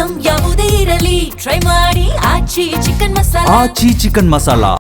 Item ಯಾವುದೇ ಇರಲಿ try ಮಾಡಿ ಆಚಿ ಚಿಕನ್ ಮಸಾಲಾ.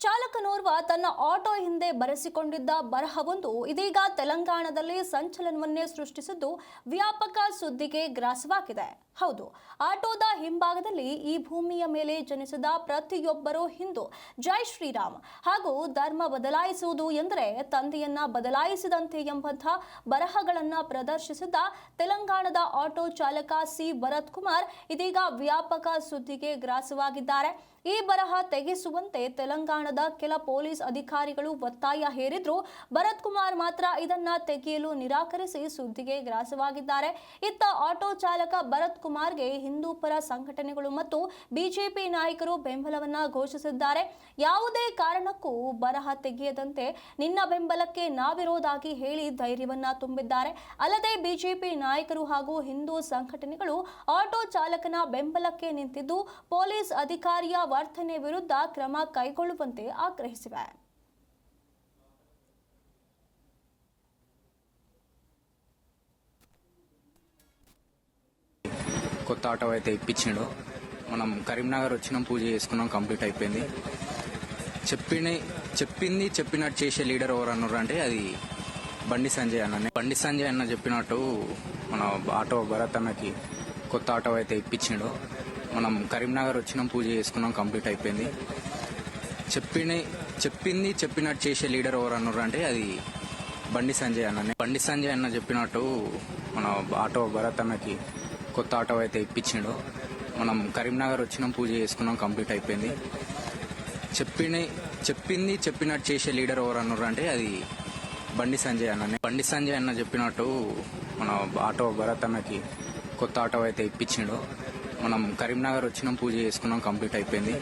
ಚಾಲಕನೋರ್ವ ತನ್ನ ಆಟೋ ಹಿಂದೆ ಬರೆಸಿಕೊಂಡಿದ್ದ ಬರಹವೊಂದು ಇದೀಗ ತೆಲಂಗಾಣದಲ್ಲಿ ಸಂಚಲನವನ್ನೇ ಸೃಷ್ಟಿಸಿದ್ದು ವ್ಯಾಪಕ ಸುದ್ದಿಗೆ ಗ್ರಾಸವಾಗಿದೆ. ಹೌದು, ಆಟೋದ ಹಿಂಭಾಗದಲ್ಲಿ ಈ ಭೂಮಿಯ ಮೇಲೆ ಜನಿಸಿದ ಪ್ರತಿಯೊಬ್ಬರೂ ಹಿಂದೂ, ಜೈ ಶ್ರೀರಾಮ್ ಹಾಗೂ ಧರ್ಮ ಬದಲಾಯಿಸುವುದು ಎಂದರೆ ತಂದೆಯನ್ನ ಬದಲಾಯಿಸಿದಂತೆ ಎಂಬಂಥ ಬರಹಗಳನ್ನ ಪ್ರದರ್ಶಿಸಿದ್ದ ತೆಲಂಗಾಣದ ಆಟೋ ಚಾಲಕ ಸಿ ಭರತ್ ಕುಮಾರ್ ಇದೀಗ ವ್ಯಾಪಕ ಸುದ್ದಿಗೆ ಗ್ರಾಸವಾಗಿದ್ದಾರೆ. ಈ ಬರಹ ತೆಗೆಸುವಂತೆ ತೆಲಂಗಾಣದ ಕೆಲ ಪೊಲೀಸ್ ಅಧಿಕಾರಿಗಳು ಒತ್ತಾಯ ಹೇರಿದ್ರು. ಭರತ್ ಕುಮಾರ್ ಮಾತ್ರ ಇದನ್ನ ತೆಗೆಯಲು ನಿರಾಕರಿಸಿ ಸುದ್ದಿಗೆ ಗ್ರಾಸವಾಗಿದ್ದಾರೆ. ಇತ್ತ ಆಟೋ ಚಾಲಕ ಭರತ್ ಕುಮಾರ್ಗೆ ಹಿಂದೂ ಪರ ಸಂಘಟನೆಗಳು ಮತ್ತು ಬಿಜೆಪಿ ನಾಯಕರು ಬೆಂಬಲವನ್ನ ಘೋಷಿಸಿದ್ದಾರೆ. ಯಾವುದೇ ಕಾರಣಕ್ಕೂ ಬರಹ ತೆಗೆಯದಂತೆ ನಿನ್ನ ಬೆಂಬಲಕ್ಕೆ ನಾವಿರೋದಾಗಿ ಹೇಳಿ ಧೈರ್ಯವನ್ನ ತುಂಬಿದ್ದಾರೆ. ಅಲ್ಲದೆ ಬಿಜೆಪಿ ನಾಯಕರು ಹಾಗೂ ಹಿಂದೂ ಸಂಘಟನೆಗಳು ಆಟೋ ಚಾಲಕನ ಬೆಂಬಲಕ್ಕೆ ನಿಂತಿದ್ದು ಪೊಲೀಸ್ ಅಧಿಕಾರಿಯ ವರ್ತನೆ ವಿರುದ್ಧ ಕ್ರಮ ಕೈಗೊಳ್ಳುವಂತೆ ಆಗ್ರಹಿಸಿವೆ. కొత్త ఆటో అయితే ఇప్పించిండు. మనం కరీంనగర్ వచ్చినాం, పూజ చేసుకున్నాం, కంప్లీట్ అయిపోయింది. చెప్పింది చెప్పినట్టు చేసే లీడర్ ఎవరు అన్నారు అంటే అది బండి సంజయ్ అన్న. బండి సంజయ్ అన్న చెప్పినట్టు మన ఆటో భరత్ అన్నకి కొత్త ఆటో అయితే ఇప్పించిండు. మనం కరీంనగర్ వచ్చినాం, పూజ చేసుకున్నాం, కంప్లీట్ అయిపోయింది. చెప్పింది చెప్పినట్టు చేసే లీడర్ ఎవరు అన్నారు అంటే అది బండి సంజయ్ అన్న. బండి సంజయ్ అన్న చెప్పినట్టు మన ఆటో భరత్ అన్నకి కొత్త ఆటో అయితే ఇప్పించిండు. మనం కరీంనగర్ వచ్చినాం, పూజ చేసుకున్నాం, కంప్లీట్ అయిపోయింది. చెప్పింది చెప్పినట్టు చేసే లీడర్ ఎవరు అన్నారు అంటే అది బండి సంజయ్ అన్న. బండి సంజయ్ అన్న చెప్పినట్టు మన ఆటో భరత్ అన్నకి కొత్త ఆటో అయితే ఇప్పించిండు. మనం కరీంనగర్ వచ్చినాం, పూజ చేసుకున్నాం, కంప్లీట్ అయిపోయింది.